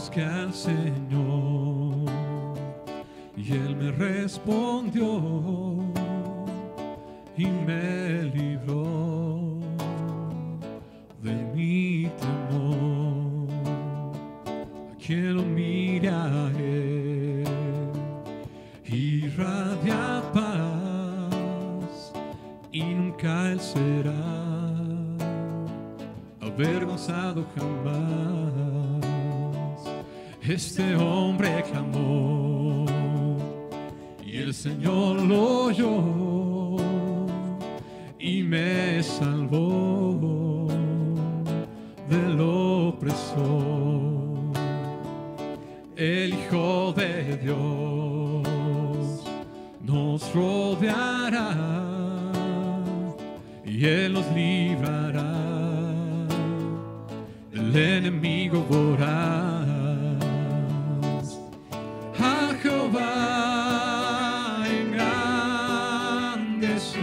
busqué al Señor y Él me respondió y me libró de mi temor. A quien lo mire a Él irradia paz y nunca Él será avergonzado jamás. Este hombre clamó y el Señor lo oyó y me salvó del opresor. El Hijo de Dios nos rodeará y Él nos librará del enemigo voraz. A Jehová engrandecer,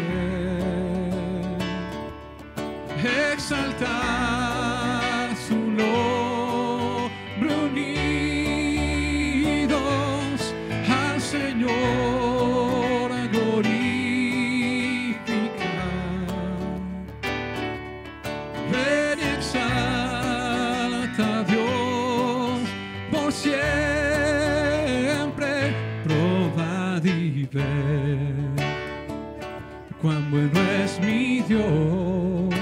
exaltar su nombre unidos, al Señor glorificar. Ven y exalta a Dios por siempre, probad y ved cuán bueno es mi Dios.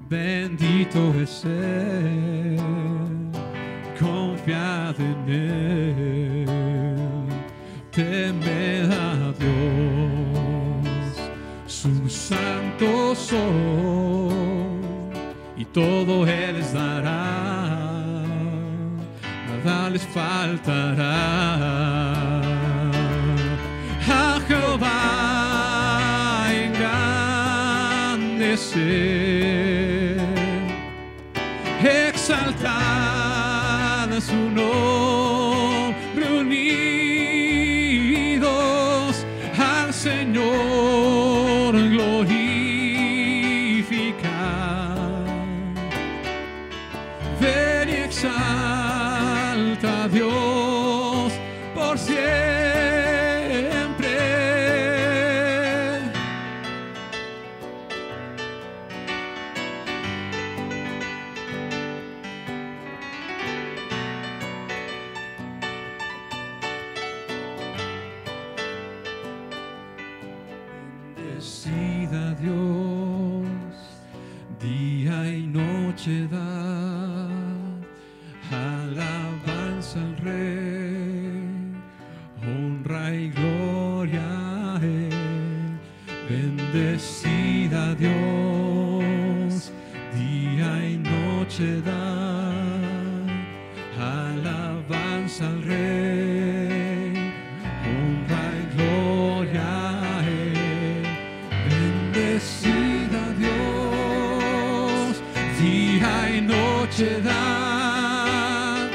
Bendito es Él, confiad en Él, temed a Dios, su santo sol, y todo Él les dará, nada les faltará. A Jehová engrandecer, exaltar su nombre unidos, al Señor glorificar. Ven y exalta a Dios por siempre. Bendecida Dios, día y noche da alabanza al Rey, honra y gloria a Él. Bendecida Dios, día y noche da alabanza al Rey, honra y gloria a Él. Bendecida Dios, día y noche da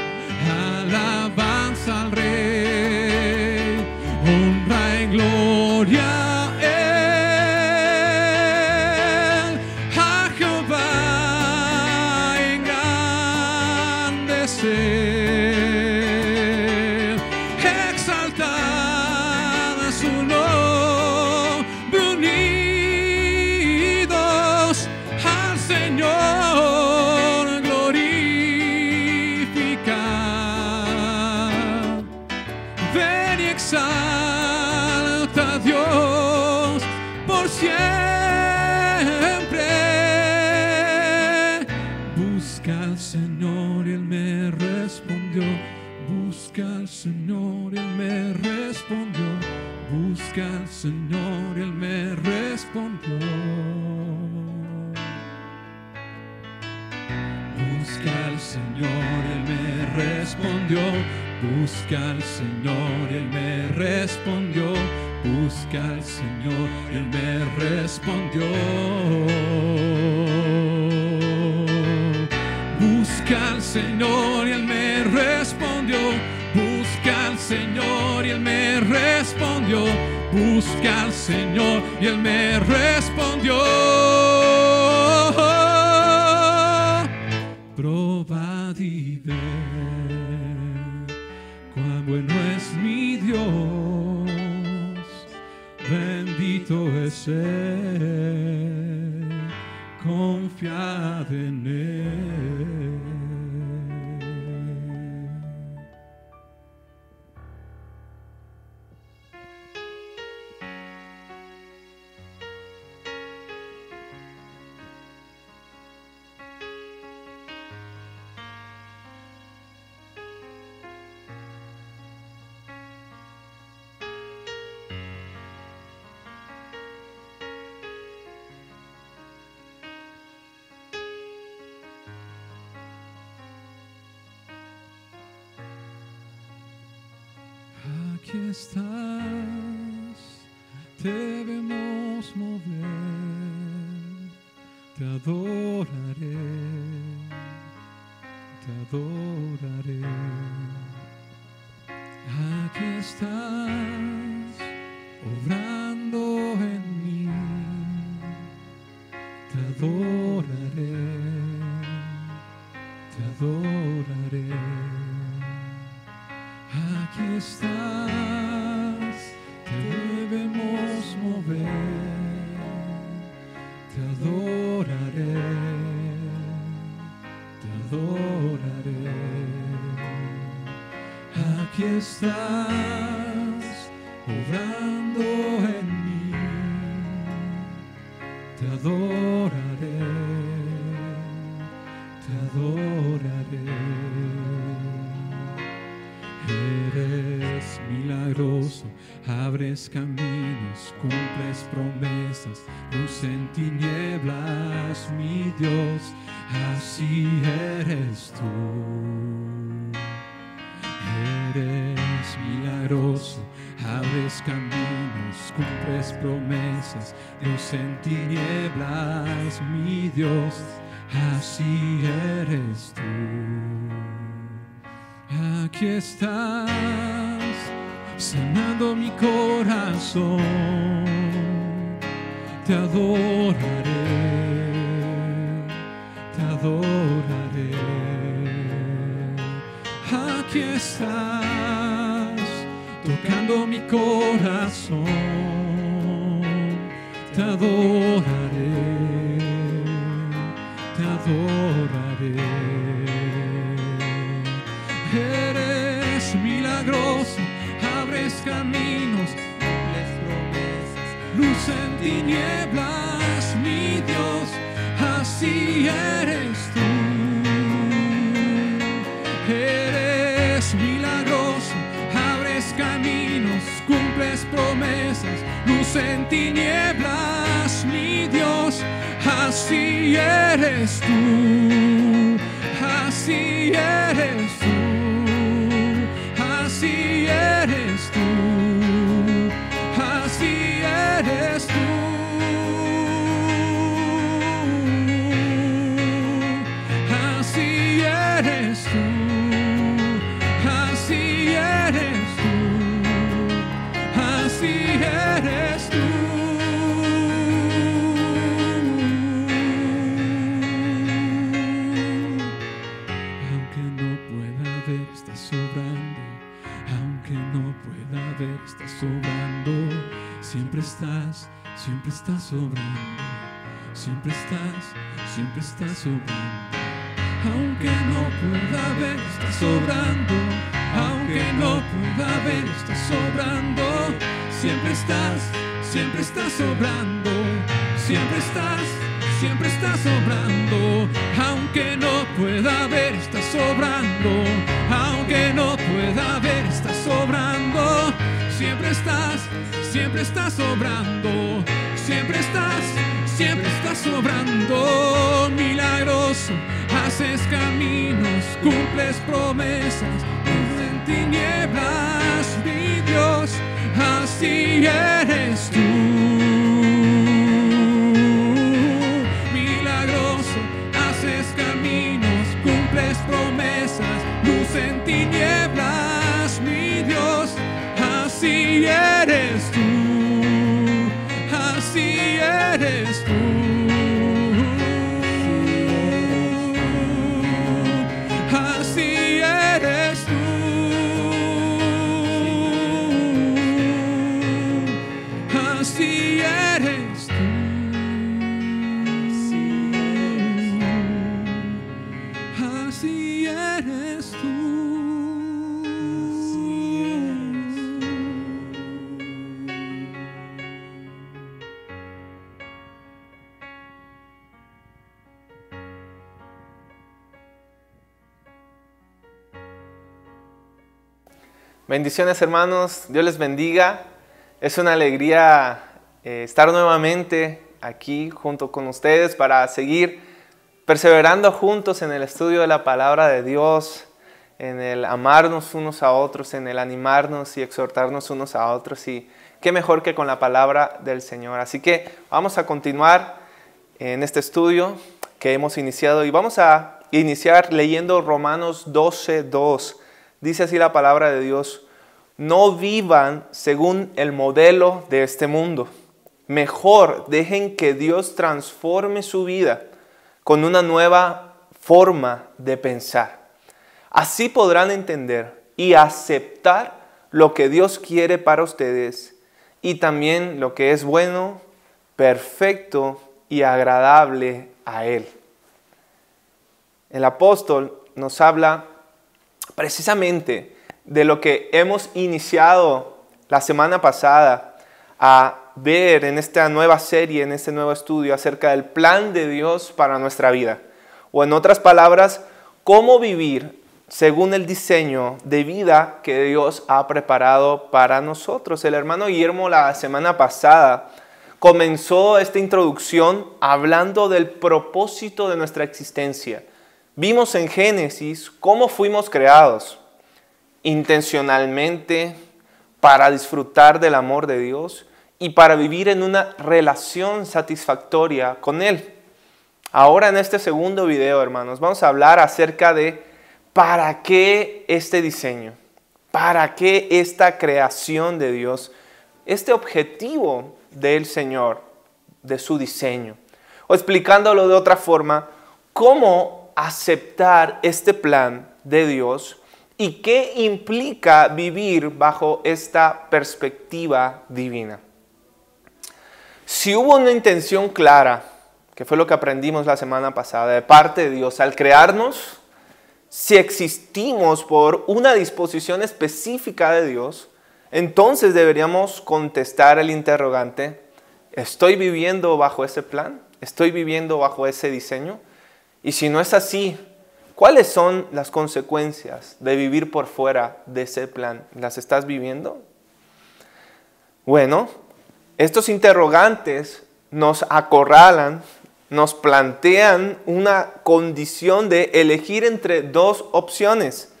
alabanza al Rey, honra y gloria a Él. A Jehová engrandecer, exaltar a su nombre unidos, al Señor glorificar. Ven y exalta a Dios por siempre. Busca al Señor y Él me respondió. Busca al Señor y Él me respondió. Busca al Señor y Él me respondió. Busca al Señor y Él me respondió. Busca al Señor y Él me respondió. Busca al Señor y Él me respondió. Busca al Señor y Él me respondió. Busca al Señor y Él me respondió. Busca al Señor y Él me respondió. Probad y ved bueno es mi Dios, bendito es Él, confiad en Él. Aquí estás, te vemos mover, te adoraré, te adoraré. Aquí estás, obrando en mí, te adoraré, te adoraré. Aquí estás, te debemos mover, te adoraré, te adoraré. Aquí estás, obrando en mí, te adoraré, te adoraré. Eres milagroso, abres caminos, cumples promesas, luz en tinieblas, mi Dios, así eres tú. Eres milagroso, abres caminos, cumples promesas, luz en tinieblas, mi Dios, así eres tú. Aquí estás, sanando mi corazón, te adoraré, te adoraré. Aquí estás, tocando mi corazón, te adoraré, te adoraré. Eres milagroso, abres caminos, cumples promesas, luz en tinieblas, mi Dios, así eres tú. Eres milagroso, abres caminos, cumples promesas, luz en tinieblas, mi Dios, así eres tú, así eres tú. Así eres tú, así eres tú, así eres tú, así eres tú, así eres tú. Aunque no pueda ver, estás sobrando. Aunque no pueda ver, estás sobrando. Siempre estás sobrando. Siempre estás sobrando. Aunque no pueda ver, estás sobrando. Aunque no pueda ver, estás sobrando. Siempre estás sobrando. Siempre estás sobrando. Aunque no pueda ver, estás sobrando. Aunque no pueda ver, estás sobrando. Siempre estás sobrando. Siempre estás sobrando. Milagroso, haces caminos, cumples promesas, luz en tinieblas, mi Dios, así eres tú. Milagroso, haces caminos, cumples promesas, luz en tinieblas, mi Dios, así eres tú, así eres tú. Así eres tú. así eres tú. Así eres tú. Bendiciones, hermanos, Dios les bendiga. Es una alegría estar nuevamente aquí junto con ustedes para seguir perseverando juntos en el estudio de la palabra de Dios, en el amarnos unos a otros, en el animarnos y exhortarnos unos a otros. Y qué mejor que con la palabra del Señor. Así que vamos a continuar en este estudio que hemos iniciado y vamos a iniciar leyendo Romanos 12:2. Dice así la palabra de Dios: no vivan según el modelo de este mundo. Mejor dejen que Dios transforme su vida con una nueva forma de pensar. Así podrán entender y aceptar lo que Dios quiere para ustedes y también lo que es bueno, perfecto y agradable a Él. El apóstol nos habla precisamente de lo que hemos iniciado la semana pasada a ver en esta nueva serie, en este nuevo estudio acerca del plan de Dios para nuestra vida. O en otras palabras, cómo vivir según el diseño de vida que Dios ha preparado para nosotros. El hermano Guillermo la semana pasada comenzó esta introducción hablando del propósito de nuestra existencia. Vimos en Génesis cómo fuimos creados intencionalmente para disfrutar del amor de Dios y para vivir en una relación satisfactoria con Él. Ahora en este segundo video, hermanos, vamos a hablar acerca de para qué este diseño, para qué esta creación de Dios, este objetivo del Señor, de su diseño. O explicándolo de otra forma, cómo aceptar este plan de Dios y qué implica vivir bajo esta perspectiva divina. Si hubo una intención clara, que fue lo que aprendimos la semana pasada, de parte de Dios al crearnos, si existimos por una disposición específica de Dios, entonces deberíamos contestar el interrogante: ¿estoy viviendo bajo ese plan? ¿Estoy viviendo bajo ese diseño? Y si no es así, ¿cuáles son las consecuencias de vivir por fuera de ese plan? ¿Las estás viviendo? Bueno, estos interrogantes nos acorralan, nos plantean una condición de elegir entre dos opciones.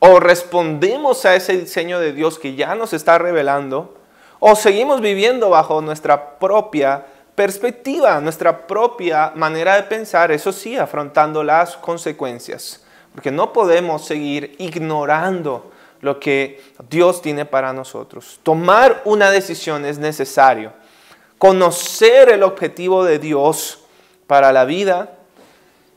O respondemos a ese diseño de Dios que ya nos está revelando, o seguimos viviendo bajo nuestra propia perspectiva, nuestra propia manera de pensar, eso sí, afrontando las consecuencias. Porque no podemos seguir ignorando lo que Dios tiene para nosotros. Tomar una decisión es necesario. Conocer el objetivo de Dios para la vida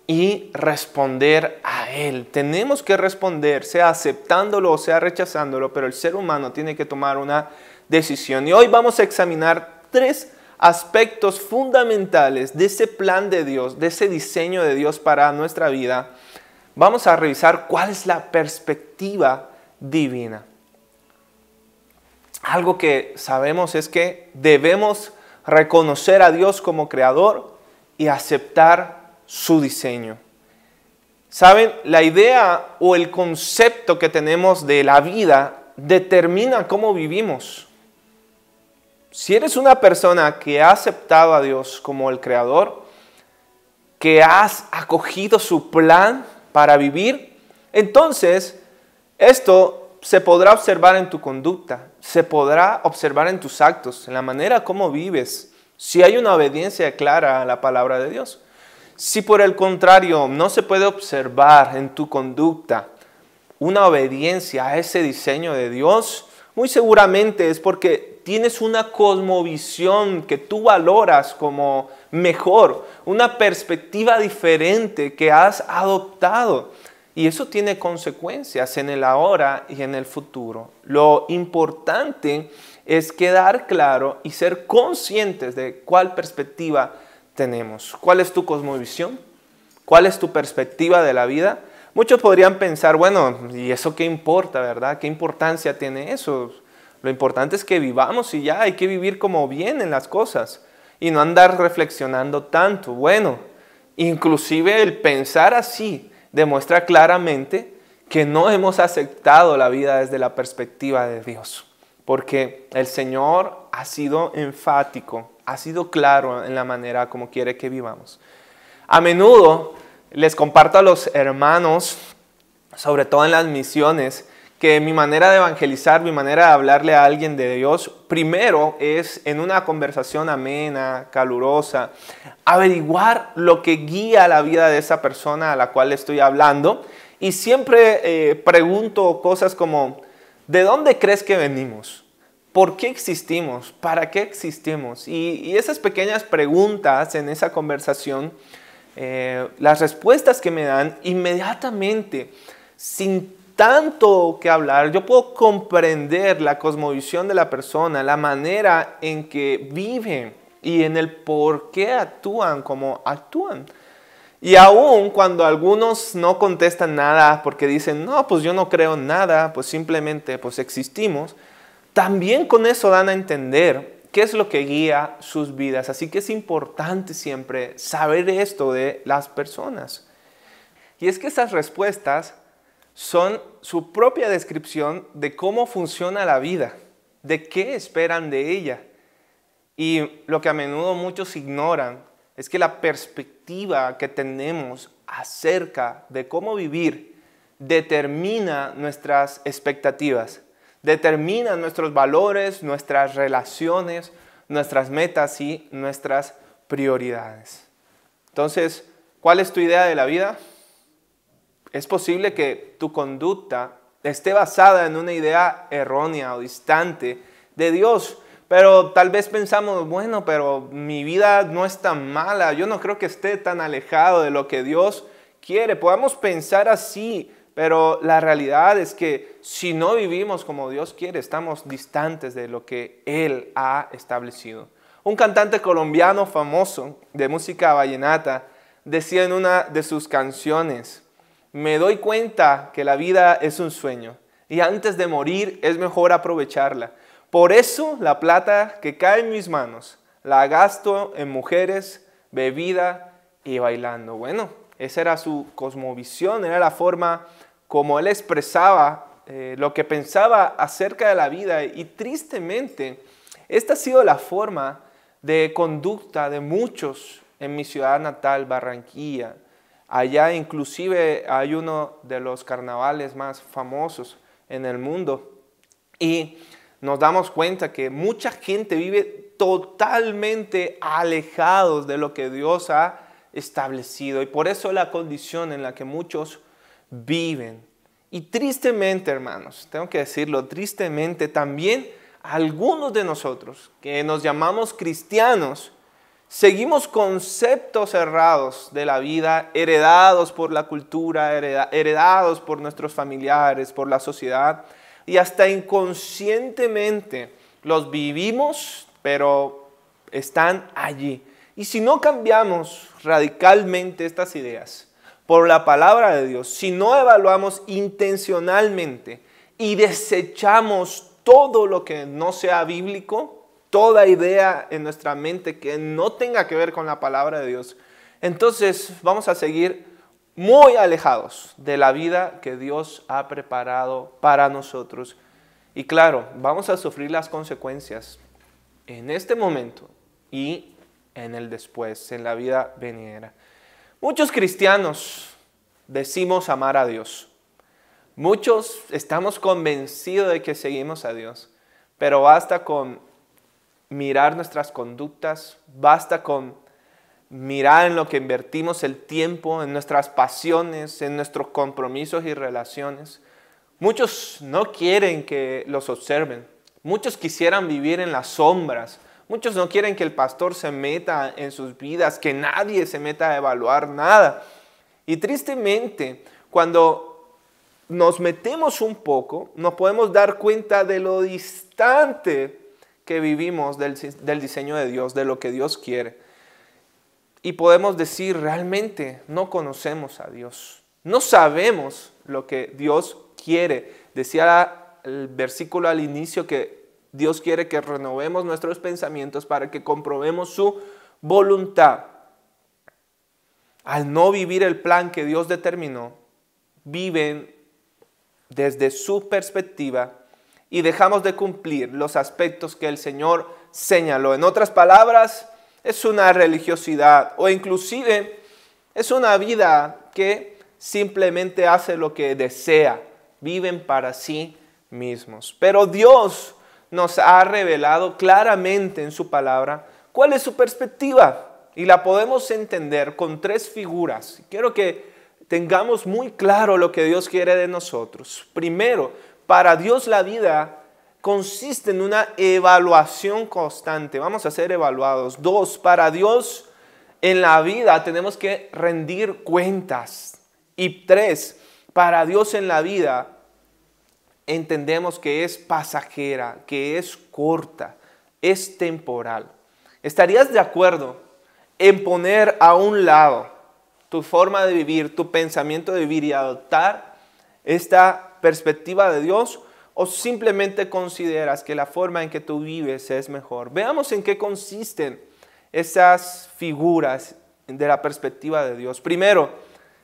y responder a Él. Tenemos que responder, sea aceptándolo o sea rechazándolo, pero el ser humano tiene que tomar una decisión. Y hoy vamos a examinar 3 aspectos fundamentales de ese plan de Dios, de ese diseño de Dios para nuestra vida. Vamos a revisar cuál es la perspectiva divina. Algo que sabemos es que debemos reconocer a Dios como creador y aceptar su diseño. ¿Saben? La idea o el concepto que tenemos de la vida determina cómo vivimos. Si eres una persona que ha aceptado a Dios como el creador, que has acogido su plan para vivir, entonces esto se podrá observar en tu conducta, se podrá observar en tus actos, en la manera como vives, si hay una obediencia clara a la palabra de Dios. Si por el contrario no se puede observar en tu conducta una obediencia a ese diseño de Dios, muy seguramente es porque tienes una cosmovisión que tú valoras como mejor, una perspectiva diferente que has adoptado. Y eso tiene consecuencias en el ahora y en el futuro. Lo importante es quedar claro y ser conscientes de cuál perspectiva tenemos. ¿Cuál es tu cosmovisión? ¿Cuál es tu perspectiva de la vida? Muchos podrían pensar, bueno, ¿y eso qué importa, verdad? ¿Qué importancia tiene eso? Lo importante es que vivamos y ya hay que vivir como vienen las cosas y no andar reflexionando tanto. Bueno, inclusive el pensar así demuestra claramente que no hemos aceptado la vida desde la perspectiva de Dios. Porque el Señor ha sido enfático, ha sido claro en la manera como quiere que vivamos. A menudo les comparto a los hermanos, sobre todo en las misiones, que mi manera de evangelizar, mi manera de hablarle a alguien de Dios, primero es en una conversación amena, calurosa, averiguar lo que guía la vida de esa persona a la cual le estoy hablando. Y siempre pregunto cosas como, ¿de dónde crees que venimos? ¿Por qué existimos? ¿Para qué existimos? Y esas pequeñas preguntas en esa conversación, las respuestas que me dan inmediatamente, sin tanto que hablar, yo puedo comprender la cosmovisión de la persona, la manera en que viven y en el por qué actúan como actúan. Y aún cuando algunos no contestan nada porque dicen, no, pues yo no creo en nada, pues simplemente pues existimos, también con eso dan a entender qué es lo que guía sus vidas. Así que es importante siempre saber esto de las personas. Y es que esas respuestas son su propia descripción de cómo funciona la vida, de qué esperan de ella. Y lo que a menudo muchos ignoran es que la perspectiva que tenemos acerca de cómo vivir determina nuestras expectativas, determina nuestros valores, nuestras relaciones, nuestras metas y nuestras prioridades. Entonces, ¿cuál es tu idea de la vida? Es posible que tu conducta esté basada en una idea errónea o distante de Dios, pero tal vez pensamos, bueno, pero mi vida no es tan mala, yo no creo que esté tan alejado de lo que Dios quiere. Podemos pensar así, pero la realidad es que si no vivimos como Dios quiere, estamos distantes de lo que Él ha establecido. Un cantante colombiano famoso de música vallenata decía en una de sus canciones, me doy cuenta que la vida es un sueño y antes de morir es mejor aprovecharla. Por eso la plata que cae en mis manos la gasto en mujeres, bebida y bailando. Bueno, esa era su cosmovisión, era la forma como él expresaba lo que pensaba acerca de la vida. Y tristemente, esta ha sido la forma de conducta de muchos en mi ciudad natal, Barranquilla. Allá inclusive hay uno de los carnavales más famosos en el mundo. Y nos damos cuenta que mucha gente vive totalmente alejados de lo que Dios ha establecido. Y por eso la condición en la que muchos viven. Y tristemente, hermanos, tengo que decirlo, tristemente también algunos de nosotros que nos llamamos cristianos, seguimos conceptos errados de la vida, heredados por la cultura, heredados por nuestros familiares, por la sociedad, y hasta inconscientemente los vivimos, pero están allí. Y si no cambiamos radicalmente estas ideas por la palabra de Dios, si no evaluamos intencionalmente y desechamos todo lo que no sea bíblico, toda idea en nuestra mente que no tenga que ver con la palabra de Dios, entonces vamos a seguir muy alejados de la vida que Dios ha preparado para nosotros. Y claro, vamos a sufrir las consecuencias en este momento y en el después, en la vida venidera. Muchos cristianos decimos amar a Dios. Muchos estamos convencidos de que seguimos a Dios, pero basta con mirar nuestras conductas, basta con mirar en lo que invertimos el tiempo, en nuestras pasiones, en nuestros compromisos y relaciones. Muchos no quieren que los observen, muchos quisieran vivir en las sombras, muchos no quieren que el pastor se meta en sus vidas, que nadie se meta a evaluar nada. Y tristemente, cuando nos metemos un poco, nos podemos dar cuenta de lo distante que vivimos del diseño de Dios, de lo que Dios quiere. Y podemos decir, realmente no conocemos a Dios. No sabemos lo que Dios quiere. Decía el versículo al inicio que Dios quiere que renovemos nuestros pensamientos para que comprobemos su voluntad. Al no vivir el plan que Dios determinó, viven desde su perspectiva y dejamos de cumplir los aspectos que el Señor señaló. En otras palabras, es una religiosidad o inclusive es una vida que simplemente hace lo que desea. Viven para sí mismos. Pero Dios nos ha revelado claramente en su palabra cuál es su perspectiva. Y la podemos entender con 3 figuras. Quiero que tengamos muy claro lo que Dios quiere de nosotros. Primero, para Dios la vida consiste en una evaluación constante. Vamos a ser evaluados. 2, para Dios en la vida tenemos que rendir cuentas. Y 3, para Dios en la vida entendemos que es pasajera, que es corta, es temporal. ¿Estarías de acuerdo en poner a un lado tu forma de vivir, tu pensamiento de vivir y adoptar esta perspectiva de Dios? ¿O simplemente consideras que la forma en que tú vives es mejor? Veamos en qué consisten esas figuras de la perspectiva de Dios. Primero,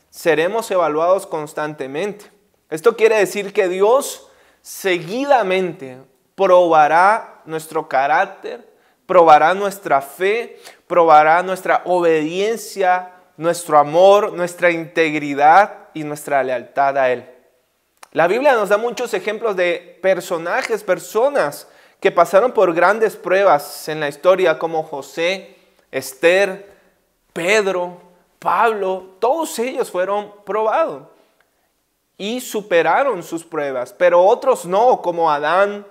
seremos evaluados constantemente. Esto quiere decir que Dios seguidamente probará nuestro carácter, probará nuestra fe, probará nuestra obediencia, nuestro amor, nuestra integridad y nuestra lealtad a Él. La Biblia nos da muchos ejemplos de personas que pasaron por grandes pruebas en la historia, como José, Esther, Pedro, Pablo. Todos ellos fueron probados y superaron sus pruebas, pero otros no, como Adán,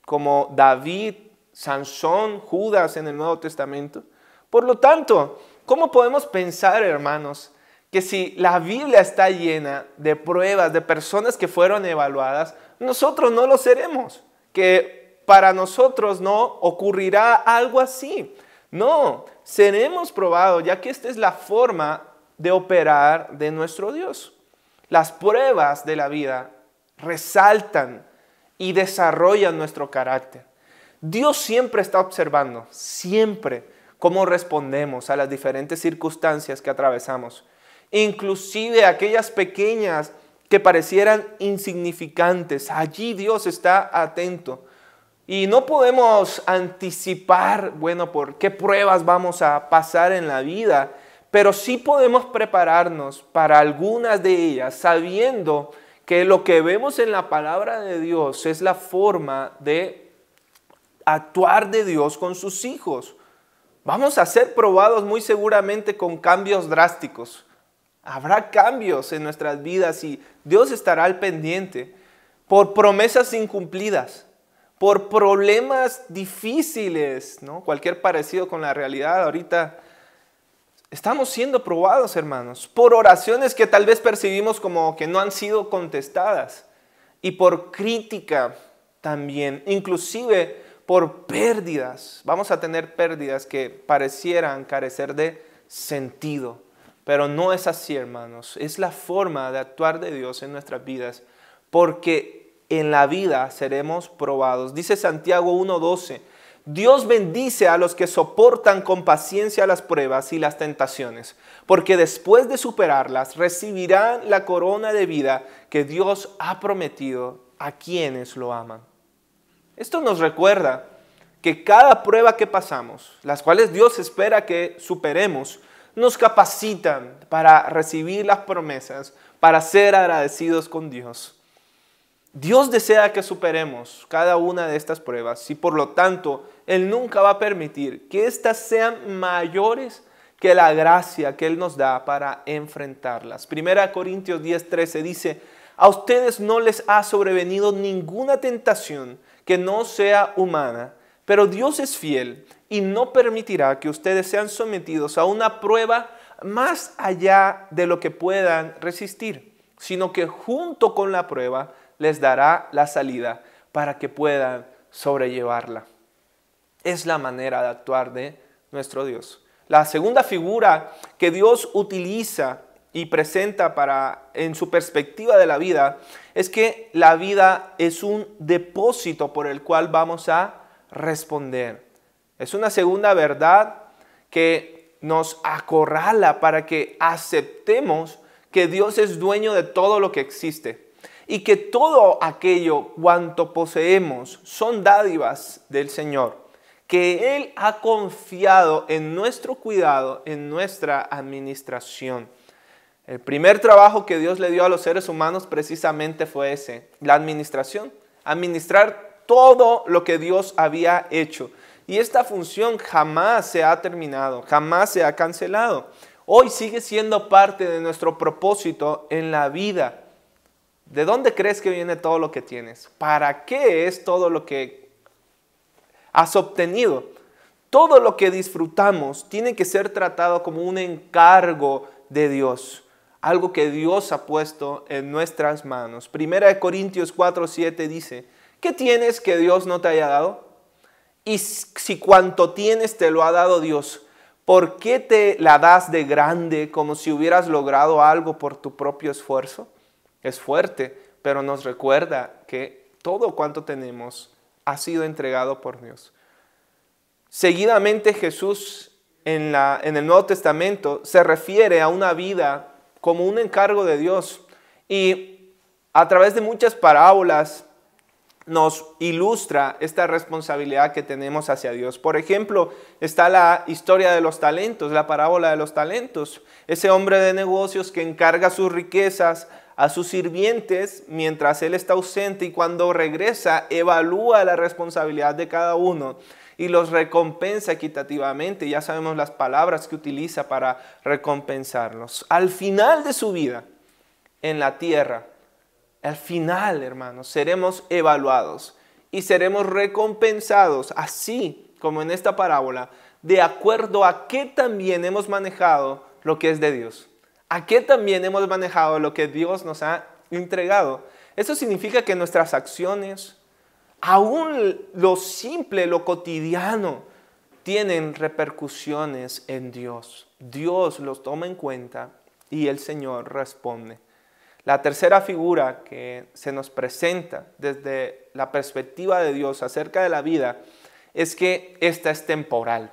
como David, Sansón, Judas en el Nuevo Testamento. Por lo tanto, ¿cómo podemos pensar, hermanos, que si la Biblia está llena de pruebas, de personas que fueron evaluadas, nosotros no lo seremos? Que para nosotros no ocurrirá algo así. No, seremos probados, ya que esta es la forma de operar de nuestro Dios. Las pruebas de la vida resaltan y desarrollan nuestro carácter. Dios siempre está observando, siempre, cómo respondemos a las diferentes circunstancias que atravesamos. Inclusive aquellas pequeñas que parecieran insignificantes. Allí Dios está atento. Y no podemos anticipar, por qué pruebas vamos a pasar en la vida, pero sí podemos prepararnos para algunas de ellas, sabiendo que lo que vemos en la palabra de Dios es la forma de actuar de Dios con sus hijos. Vamos a ser probados muy seguramente con cambios drásticos. Habrá cambios en nuestras vidas y Dios estará al pendiente por promesas incumplidas, por problemas difíciles, ¿no? Cualquier parecido con la realidad. Ahorita estamos siendo probados, hermanos, por oraciones que tal vez percibimos como que no han sido contestadas y por crítica también, inclusive por pérdidas. Vamos a tener pérdidas que parecieran carecer de sentido. Pero no es así, hermanos. Es la forma de actuar de Dios en nuestras vidas. Porque en la vida seremos probados. Dice Santiago 1:12. Dios bendice a los que soportan con paciencia las pruebas y las tentaciones. Porque después de superarlas recibirán la corona de vida que Dios ha prometido a quienes lo aman. Esto nos recuerda que cada prueba que pasamos, las cuales Dios espera que superemos, nos capacitan para recibir las promesas, para ser agradecidos con Dios. Dios desea que superemos cada una de estas pruebas y por lo tanto Él nunca va a permitir que éstas sean mayores que la gracia que Él nos da para enfrentarlas. 1 Corintios 10:13 dice: a ustedes no les ha sobrevenido ninguna tentación que no sea humana, pero Dios es fiel y no permitirá que ustedes sean sometidos a una prueba más allá de lo que puedan resistir, sino que junto con la prueba les dará la salida para que puedan sobrellevarla. Es la manera de actuar de nuestro Dios. La segunda figura que Dios utiliza y presenta en su perspectiva de la vida es que la vida es un depósito por el cual vamos a responder. Es una segunda verdad que nos acorrala para que aceptemos que Dios es dueño de todo lo que existe y que todo aquello cuanto poseemos son dádivas del Señor, que Él ha confiado en nuestro cuidado, en nuestra administración. El primer trabajo que Dios le dio a los seres humanos precisamente fue ese, la administración, administrar todo lo que Dios había hecho. Y esta función jamás se ha terminado, jamás se ha cancelado. Hoy sigue siendo parte de nuestro propósito en la vida. ¿De dónde crees que viene todo lo que tienes? ¿Para qué es todo lo que has obtenido? Todo lo que disfrutamos tiene que ser tratado como un encargo de Dios, algo que Dios ha puesto en nuestras manos. 1 Corintios 4:7 dice, ¿qué tienes que Dios no te haya dado? Y si cuanto tienes te lo ha dado Dios, ¿por qué te la das de grande como si hubieras logrado algo por tu propio esfuerzo? Es fuerte, pero nos recuerda que todo cuanto tenemos ha sido entregado por Dios. Seguidamente Jesús en el Nuevo Testamento se refiere a una vida como un encargo de Dios y a través de muchas parábolas nos ilustra esta responsabilidad que tenemos hacia Dios. Por ejemplo, está la historia de los talentos, la parábola de los talentos. Ese hombre de negocios que encarga sus riquezas a sus sirvientes mientras él está ausente y cuando regresa evalúa la responsabilidad de cada uno y los recompensa equitativamente. Ya sabemos las palabras que utiliza para recompensarlos. Al final de su vida en la tierra, al final, hermanos, seremos evaluados y seremos recompensados, así como en esta parábola, de acuerdo a qué también hemos manejado lo que es de Dios. A qué también hemos manejado lo que Dios nos ha entregado. Eso significa que nuestras acciones, aún lo simple, lo cotidiano, tienen repercusiones en Dios. Dios los toma en cuenta y el Señor responde. La tercera figura que se nos presenta desde la perspectiva de Dios acerca de la vida es que esta es temporal.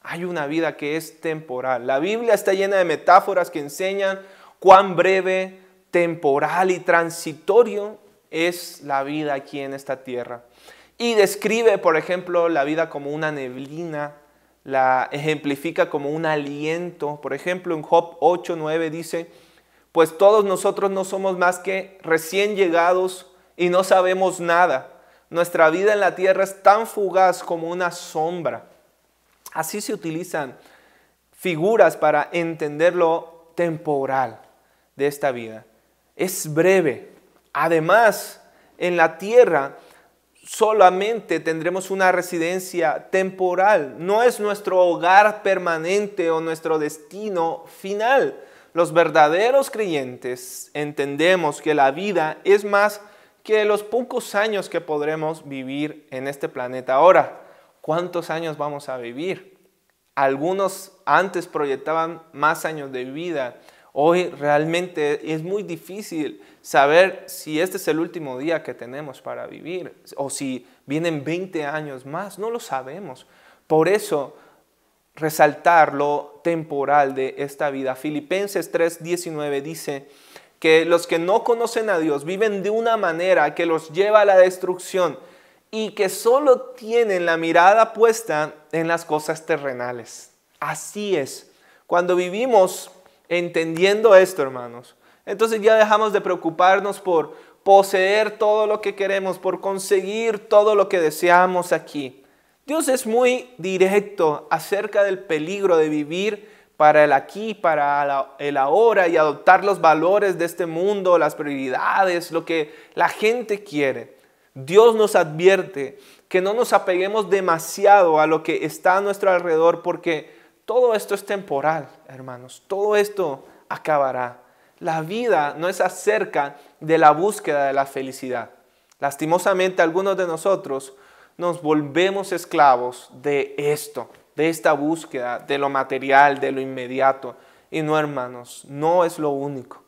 Hay una vida que es temporal. La Biblia está llena de metáforas que enseñan cuán breve, temporal y transitorio es la vida aquí en esta tierra. Y describe, por ejemplo, la vida como una neblina, la ejemplifica como un aliento. Por ejemplo, en Job 8:9 dice, pues todos nosotros no somos más que recién llegados y no sabemos nada. Nuestra vida en la tierra es tan fugaz como una sombra. Así se utilizan figuras para entender lo temporal de esta vida. Es breve. Además, en la tierra solamente tendremos una residencia temporal. No es nuestro hogar permanente o nuestro destino final. Los verdaderos creyentes entendemos que la vida es más que los pocos años que podremos vivir en este planeta. Ahora, ¿cuántos años vamos a vivir? Algunos antes proyectaban más años de vida. Hoy realmente es muy difícil saber si este es el último día que tenemos para vivir o si vienen 20 años más. No lo sabemos. Por eso, resaltar lo temporal de esta vida. Filipenses 3:19 dice que los que no conocen a Dios viven de una manera que los lleva a la destrucción y que solo tienen la mirada puesta en las cosas terrenales. Así es. Cuando vivimos entendiendo esto, hermanos, entonces ya dejamos de preocuparnos por poseer todo lo que queremos, por conseguir todo lo que deseamos aquí. Dios es muy directo acerca del peligro de vivir para el aquí, para el ahora y adoptar los valores de este mundo, las prioridades, lo que la gente quiere. Dios nos advierte que no nos apeguemos demasiado a lo que está a nuestro alrededor porque todo esto es temporal, hermanos. Todo esto acabará. La vida no es acerca de la búsqueda de la felicidad. Lastimosamente, algunos de nosotros nos volvemos esclavos de esto, de esta búsqueda, de lo material, de lo inmediato. Y no, hermanos, no es lo único.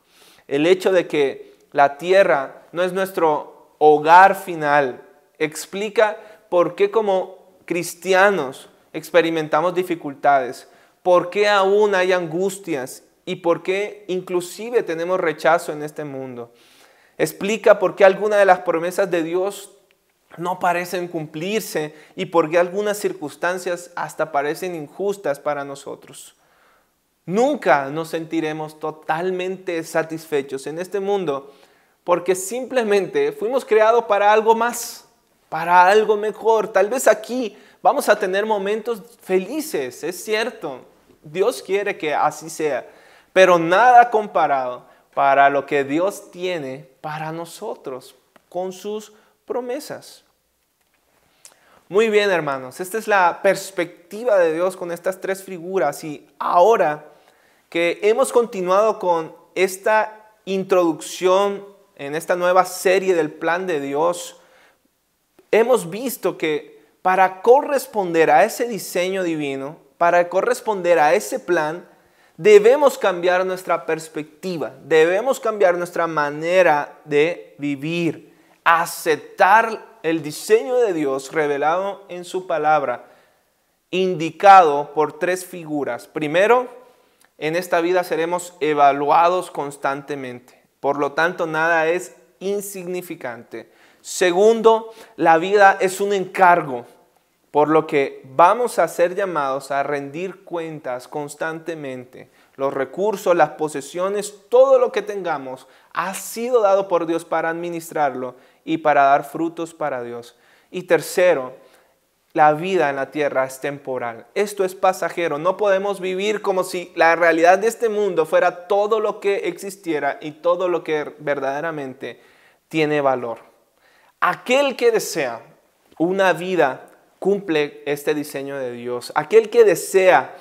El hecho de que la tierra no es nuestro hogar final explica por qué como cristianos experimentamos dificultades, por qué aún hay angustias y por qué inclusive tenemos rechazo en este mundo. Explica por qué algunas de las promesas de Dios no parecen cumplirse y por qué algunas circunstancias hasta parecen injustas para nosotros. Nunca nos sentiremos totalmente satisfechos en este mundo porque simplemente fuimos creados para algo más, para algo mejor. Tal vez aquí vamos a tener momentos felices, es cierto. Dios quiere que así sea, pero nada comparado para lo que Dios tiene para nosotros con sus promesas. Muy bien, hermanos, esta es la perspectiva de Dios con estas tres figuras y ahora que hemos continuado con esta introducción en esta nueva serie del plan de Dios, hemos visto que para corresponder a ese diseño divino, para corresponder a ese plan, debemos cambiar nuestra perspectiva, debemos cambiar nuestra manera de vivir, aceptar el diseño de Dios revelado en su palabra, indicado por tres figuras. Primero, en esta vida seremos evaluados constantemente, por lo tanto nada es insignificante. Segundo, la vida es un encargo, por lo que vamos a ser llamados a rendir cuentas constantemente. Los recursos, las posesiones, todo lo que tengamos ha sido dado por Dios para administrarlo y para dar frutos para Dios. Y tercero, la vida en la tierra es temporal. Esto es pasajero. No podemos vivir como si la realidad de este mundo fuera todo lo que existiera y todo lo que verdaderamente tiene valor. Aquel que desea una vida cumple este diseño de Dios. Aquel que desea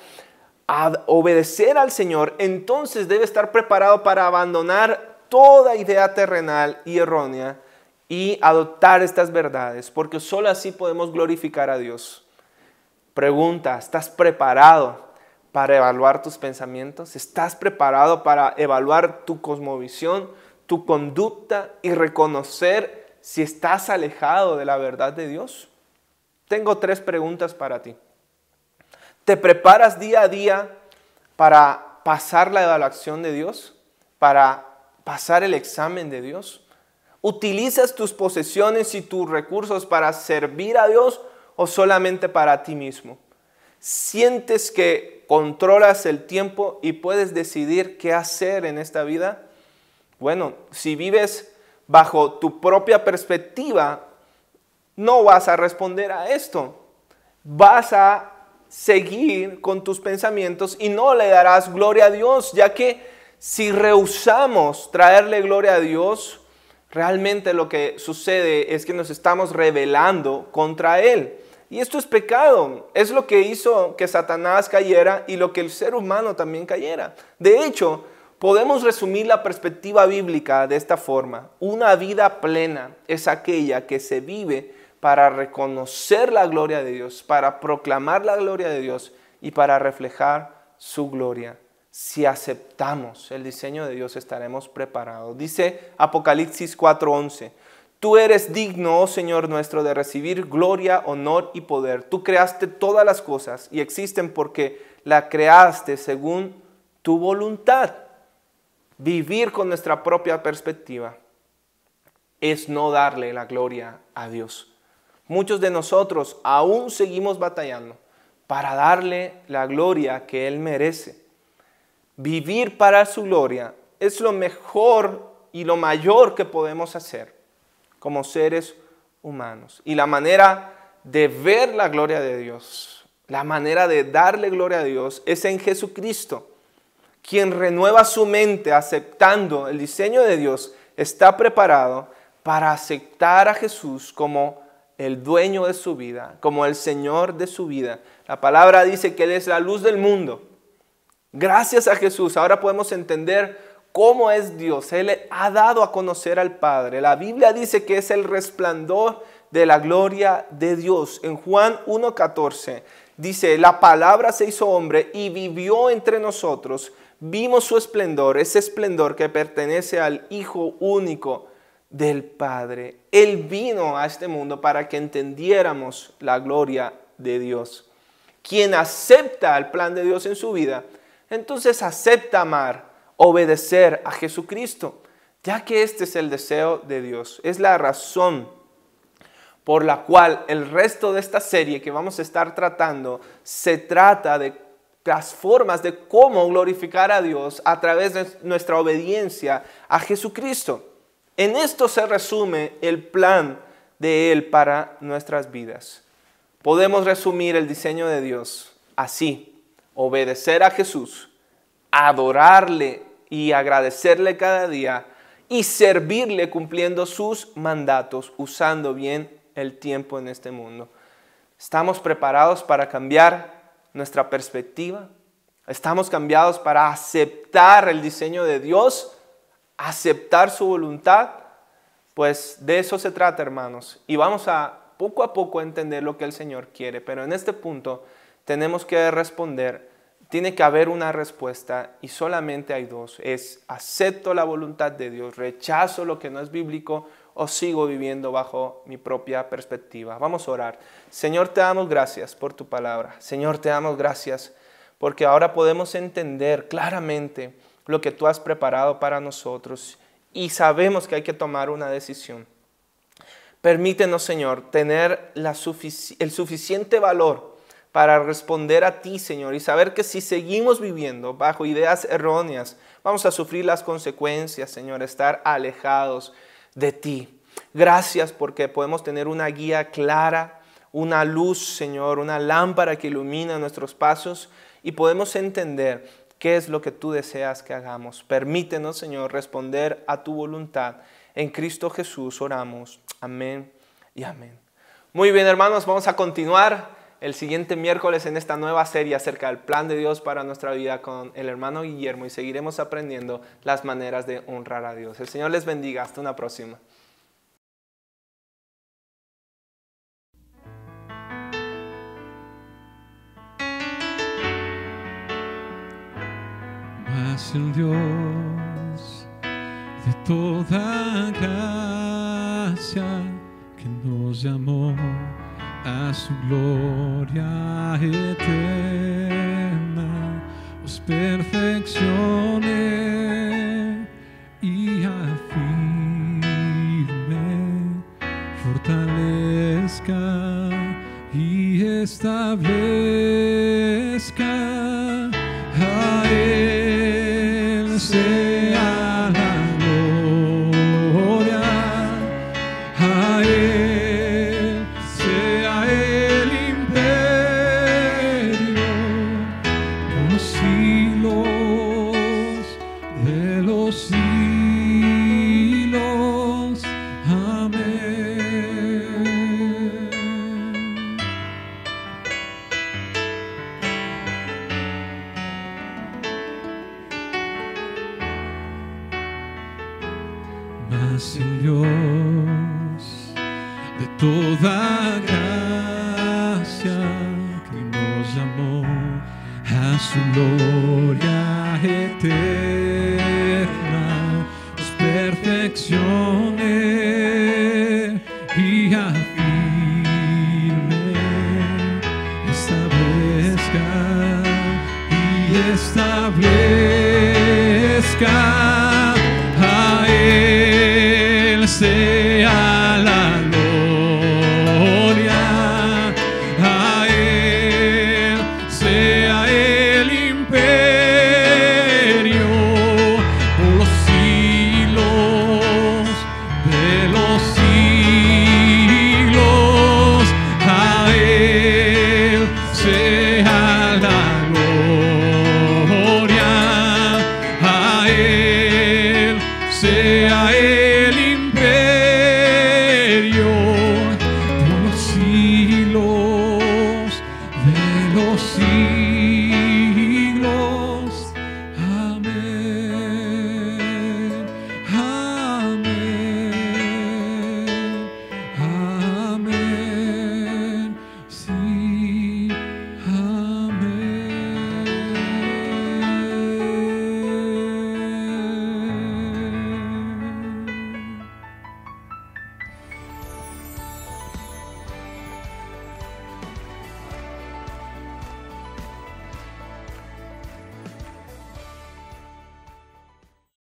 obedecer al Señor, entonces debe estar preparado para abandonar toda idea terrenal y errónea y adoptar estas verdades, porque solo así podemos glorificar a Dios. Pregunta, ¿estás preparado para evaluar tus pensamientos? ¿Estás preparado para evaluar tu cosmovisión, tu conducta y reconocer si estás alejado de la verdad de Dios? Tengo tres preguntas para ti. ¿Te preparas día a día para pasar la evaluación de Dios? ¿Para pasar el examen de Dios? ¿Utilizas tus posesiones y tus recursos para servir a Dios o solamente para ti mismo? ¿Sientes que controlas el tiempo y puedes decidir qué hacer en esta vida? Bueno, si vives bajo tu propia perspectiva, no vas a responder a esto. Vas a seguir con tus pensamientos y no le darás gloria a Dios, ya que si rehusamos traerle gloria a Dios, realmente lo que sucede es que nos estamos rebelando contra Él. Y esto es pecado. Es lo que hizo que Satanás cayera y lo que el ser humano también cayera. De hecho, podemos resumir la perspectiva bíblica de esta forma. Una vida plena es aquella que se vive para reconocer la gloria de Dios, para proclamar la gloria de Dios y para reflejar su gloria. Si aceptamos el diseño de Dios, estaremos preparados. Dice Apocalipsis 4:11, tú eres digno, oh Señor nuestro, de recibir gloria, honor y poder. Tú creaste todas las cosas y existen porque la creaste según tu voluntad. Vivir con nuestra propia perspectiva es no darle la gloria a Dios. Muchos de nosotros aún seguimos batallando para darle la gloria que Él merece. Vivir para su gloria es lo mejor y lo mayor que podemos hacer como seres humanos. Y la manera de ver la gloria de Dios, la manera de darle gloria a Dios es en Jesucristo, quien renueva su mente aceptando el diseño de Dios, está preparado para aceptar a Jesús como el dueño de su vida, como el Señor de su vida. La palabra dice que Él es la luz del mundo. Gracias a Jesús, ahora podemos entender cómo es Dios. Él ha dado a conocer al Padre. La Biblia dice que es el resplandor de la gloria de Dios. En Juan 1:14 dice, la palabra se hizo hombre y vivió entre nosotros. Vimos su esplendor, ese esplendor que pertenece al Hijo único del Padre. Él vino a este mundo para que entendiéramos la gloria de Dios. Quien acepta el plan de Dios en su vida, entonces acepta amar, obedecer a Jesucristo, ya que este es el deseo de Dios. Es la razón por la cual el resto de esta serie que vamos a estar tratando se trata de las formas de cómo glorificar a Dios a través de nuestra obediencia a Jesucristo. En esto se resume el plan de Él para nuestras vidas. Podemos resumir el diseño de Dios así: obedecer a Jesús, adorarle y agradecerle cada día y servirle cumpliendo sus mandatos, usando bien el tiempo en este mundo. ¿Estamos preparados para cambiar nuestra perspectiva? ¿Estamos cambiados para aceptar el diseño de Dios? ¿Aceptar su voluntad? Pues de eso se trata, hermanos. Y vamos a poco entender lo que el Señor quiere. Pero en este punto tenemos que responder. Tiene que haber una respuesta y solamente hay dos. Es acepto la voluntad de Dios, rechazo lo que no es bíblico o sigo viviendo bajo mi propia perspectiva. Vamos a orar. Señor, te damos gracias por tu palabra. Señor, te damos gracias porque ahora podemos entender claramente lo que tú has preparado para nosotros y sabemos que hay que tomar una decisión. Permítenos, Señor, tener el suficiente valor para responder a ti, Señor, y saber que si seguimos viviendo bajo ideas erróneas, vamos a sufrir las consecuencias, Señor, estar alejados de ti. Gracias porque podemos tener una guía clara, una luz, Señor, una lámpara que ilumina nuestros pasos y podemos entender qué es lo que tú deseas que hagamos. Permítenos, Señor, responder a tu voluntad. En Cristo Jesús oramos. Amén y amén. Muy bien, hermanos, vamos a continuar el siguiente miércoles en esta nueva serie acerca del plan de Dios para nuestra vida con el hermano Guillermo y seguiremos aprendiendo las maneras de honrar a Dios. El Señor les bendiga. Hasta una próxima. Mas el Dios de toda gracia que nos llamó a su gloria eterna, os perfeccione y afirme, fortalezca y establezca. A Él sea la gloria, a Él sea el imperio, los siglos de los siglos. Amén. Mas el Dios de toda gracia que nos llamó a su gloria eterna, os perfeccione y afirme, establezca y establezca.